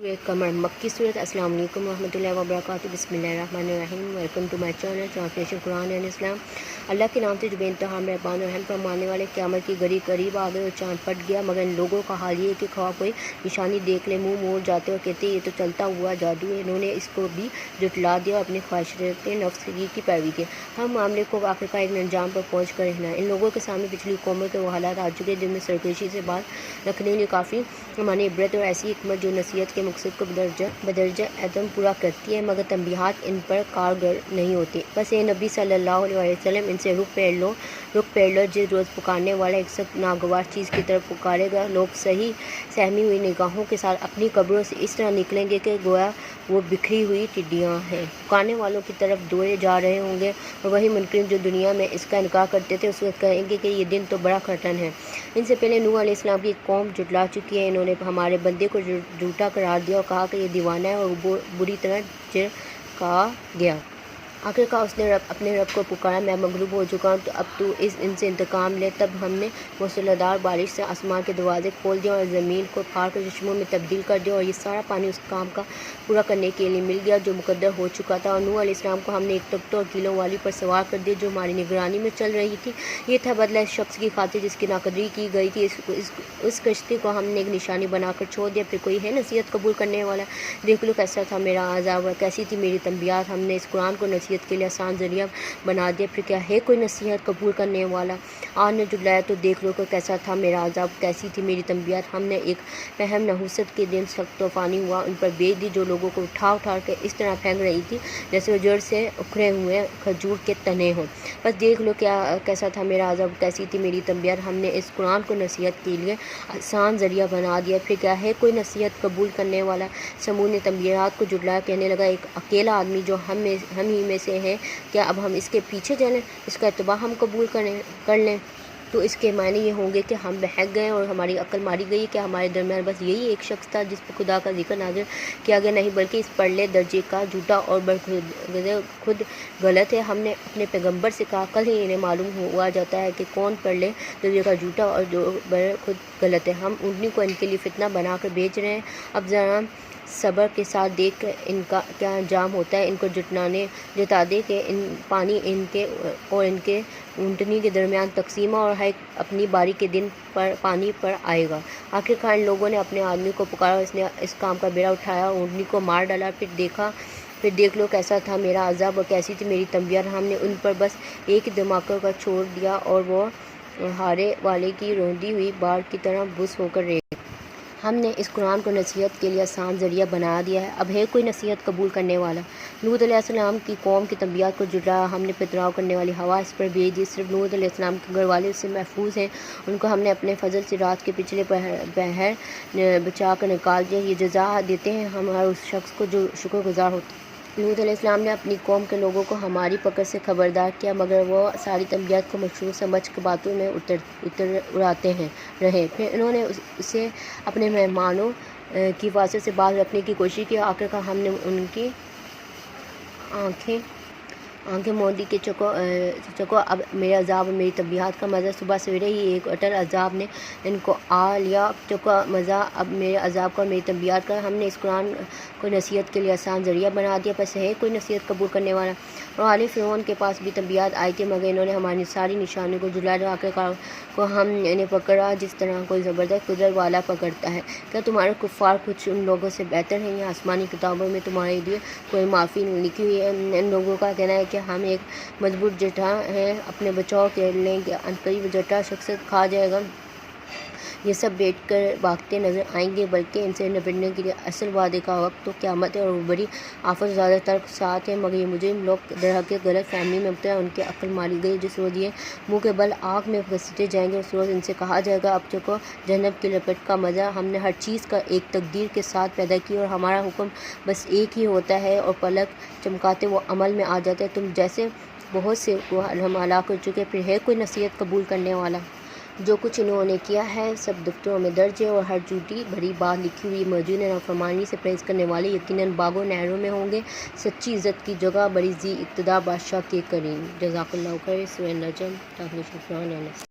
कमर मक्की सूरत। अस्सलाम वालेकुम रहमतुल्लाहि व बरकातुहू। बिस्मिल्लाहिर्रहमानिर्रहीम। Welcome to my channel translation Quran and Islam. Allah के नाम से जो बेइंतहा मेहरबान और रहम फरमाने वाले। क़यामत की घड़ी करीब आ गई और चाँद फट गया, मगर इन लोगों का हाल ये है कि ख्वाह कोई निशानी देख ले मुँह मोड़ जाते और कहते ये तो चलता हुआ जादू है। इन्होंने इसको भी जुटला दिया और अपनी ख्वाहिशात नफ्स की पैरवी की। हम मामले को आखिरकार एक अंजाम पर पहुँच कर रहना। इन लोगों के सामने पिछली कौमों के वो हालात आ चुके जिनमें सरकशी से बात रखने के लिए काफ़ी मानी इबरत और ऐसी हिकमत जो नसीहत के मकसद को बदरजा एदम पूरा करती है, मगर तंबीहात इन पर कारगर नहीं होती। बस ये नबी सल्लल्लाहु अलैहि वसल्लम इनसे रुख पेड़ लो जिस रोज़ पुकारने वाला एक सख्त नागवार चीज़ की तरफ पुकारेगा, लोग सही सहमी हुई निगाहों के साथ अपनी कब्रों से इस तरह निकलेंगे कि गोया वो बिखरी हुई टिड्डियाँ हैं। पुकारने वालों की तरफ दौड़े जा रहे होंगे और वही मुनकिर जो दुनिया में इसका इनकार करते थे उस वक्त कहेंगे कि ये दिन तो बड़ा कठिन है। इनसे पहले नूह अलैहिस्सलाम की कौम जुटला चुकी है। इन्होंने हमारे बंदे को झूठा करार दिया और कहा कि ये दीवाना है और बुरी तरह झिड़का गया। आखिरकार उसने अपने रब को पुकारा, मैं मगलूब हो चुका हूँ, तो अब तू इनसे इंतकाम ले। तब हमने मूसलाधार बारिश से आसमान के दरवाजे खोल दिया और ज़मीन को फाड़ कर चश्मों में तब्दील कर दिया, और ये सारा पानी उस काम का पूरा करने के लिए मिल गया जो मुकद्दर हो चुका था। और नूह अलैहिस्सलाम को हमने एक तख्तों और कीलों वाली पर सवार कर दिया जो हमारी निगरानी में चल रही थी। ये था बदला इस शख्स की खातिर जिसकी नाकदरी की गई थी। उस कश्ती को हमने एक निशानी बनाकर छोड़ दिया। फिर कोई है नसीहत कबूल करने वाला? देख लो कैसा था मेरा आज़ाब, कैसी थी मेरी तंबियात। हमने इस कुरान को नसीहत के लिए आसान जरिया बना दिया, फिर क्या है कोई नसीहत कबूल करने वाला? आज ने जुटलाया तो देख लो कि कैसा था मेरा अज़ाब, कैसी थी मेरी तंबियात। हमने एक पहम नहुसत के दिन सख्त तूफ़ानी हुआ, उन पर भेज दी जो लोगों को उठा के इस तरह फेंक रही थी जैसे वो जड़ से उखड़े हुए खजूर के तने हों। बस देख लो कैसा था मेरा अज़ाब, कैसी थी मेरी तंबियात। हमने इस कुरान को नसीहत के लिए आसान जरिया बना दिया, फिर क्या है कोई नसीहत कबूल करने वाला? समूद ने तंबियात को जुटलाया, कहने लगा एक अकेला आदमी जो हम ही में से है, क्या अब हम इसके पीछे चलें, इसका इत्तबा हम कबूल कर लें? तो इसके मायने ये होंगे कि हम बहक गए और हमारी अक्ल मारी गई। क्या हमारे दरमियान बस यही एक शख्स था जिस पर खुदा का जिक्र नाज़िल किया गया? नहीं, बल्कि इस परले दर्जे का झूठा और खुद गलत है। हमने अपने पैगंबर से कहा, कल ही इन्हें मालूम हुआ जाता है कि कौन परले दर्जे का झूठा और जो खुद गलत है। हम उन्हीं को इनके लिए फितना बना कर भेज रहे हैं। अब ज़रा सब्र के साथ देख कर इनका क्या अंजाम होता है। इनको जता दे कि पानी इनके और इनके ऊँटनी के दरमियान तकसीमा और है अपनी बारी के दिन पर पानी पर आएगा। आखिरकार इन लोगों ने अपने आदमी को पुकारा, इसने इस काम का बेड़ा उठाया और ऊँटनी को मार डाला। फिर देख लो कैसा था मेरा अज़ाब और कैसी थी मेरी तंबियात। हमने उन पर बस एक ही धमाका का छोड़ दिया और वो हारे वाले की रोंदी हुई बाढ़ की तरह बुस होकर रह। हमने इस कुरान को नसीहत के लिए आसान जरिया बना दिया है, अब है कोई नसीहत कबूल करने वाला? लूत अलैहिस्सलाम की कौम की तंबियात को जुटाया, हमने पथराव करने वाली हवा इस पर भेज दी। सिर्फ लूत अलैहिस्सलाम के घर वाले उससे महफूज हैं। उनको हमने अपने फजल से रात के पिछले पहर बचा कर निकाल दिया। ये जज़ा देते हैं हम हर उस शख्स को जो शुक्रगुजार होता है। लूत अलैहिस्सलाम ने अपनी कौम के लोगों को हमारी पकड़ से खबरदार किया, मगर वो सारी तंबियात को मशहूर समझ के बातों में उड़ाते रहे। फिर इन्होंने उसे अपने मेहमानों की वास्ते से बात रखने की कोशिश की। आखिरकार हमने उनकी आंखें मोदी के चको। अब मेरे अज़ाब और मेरी तंबियात का मज़ा सुबह सवेरे ही एक अटल अज़ाब ने इनको आ लिया। चको मज़ा अब मेरे अज़ाब का और मेरी तंबियात का। हमने इस कुरान को नसीहत के लिए आसान जरिया बना दिया, बस है कोई नसीहत कबूल करने वाला? और आले फ़िरौन के पास भी तंबियात आई थी, मगर इन्होंने हमारी सारी निशानियों को जुला दिया। आखिरकार को हम इन्हें पकड़ा जिस तरह कोई ज़बरदस्त कुदरत वाला पकड़ता है। क्या तुम्हारे कुफ़ार कुछ उन लोगों से बेहतर हैं? या आसमानी किताबों में तुम्हारे लिए कोई माफ़ी नहीं लिखी हुई है? इन लोगों का कहना है कि हम एक मजबूत जटा हैं, अपने बचाव के लेंगे, अनकरीब जटा शख्सियत खा जाएगा। ये सब बैठ कर भागते नज़र आएंगे, बल्कि इनसे निपटने के लिए असल वादे का वक्त तो क़यामत है और वो बड़ी आफत ज़्यादातर साथ है। मगर ये मुजरिम लोग दरहक़ीक़त गलत फहमी में मुब्तला, उनकी अक्ल मारी गई। जिस रोज़ ये मुँह के बल आग में घसीटे जाएंगे उस रोज़ इनसे कहा जाएगा, अब चको जहन्नम की लपट का मज़ा। हमने हर चीज़ का एक तकदीर के साथ पैदा की और हमारा हुक्म बस एक ही होता है और पलक चमकाते वो अमल में आ जाता है। तुम जैसे बहुत से को हम हलाक कर चुके, फिर है कोई नसीहत कबूल करने वाला? जो कुछ इन्होंने किया है सब दफ्तरों में दर्ज है और हर झूठी भरी बात लिखी हुई मौजूद है। नाफरमानी से परहेज़ करने वाले यकीनन बागों नहरों में होंगे, सच्ची इज़्ज़त की जगह बड़ी जी इक़्तिदार बादशाह के करीम। जज़ाकल्लाहु खैर। सूरह नजम।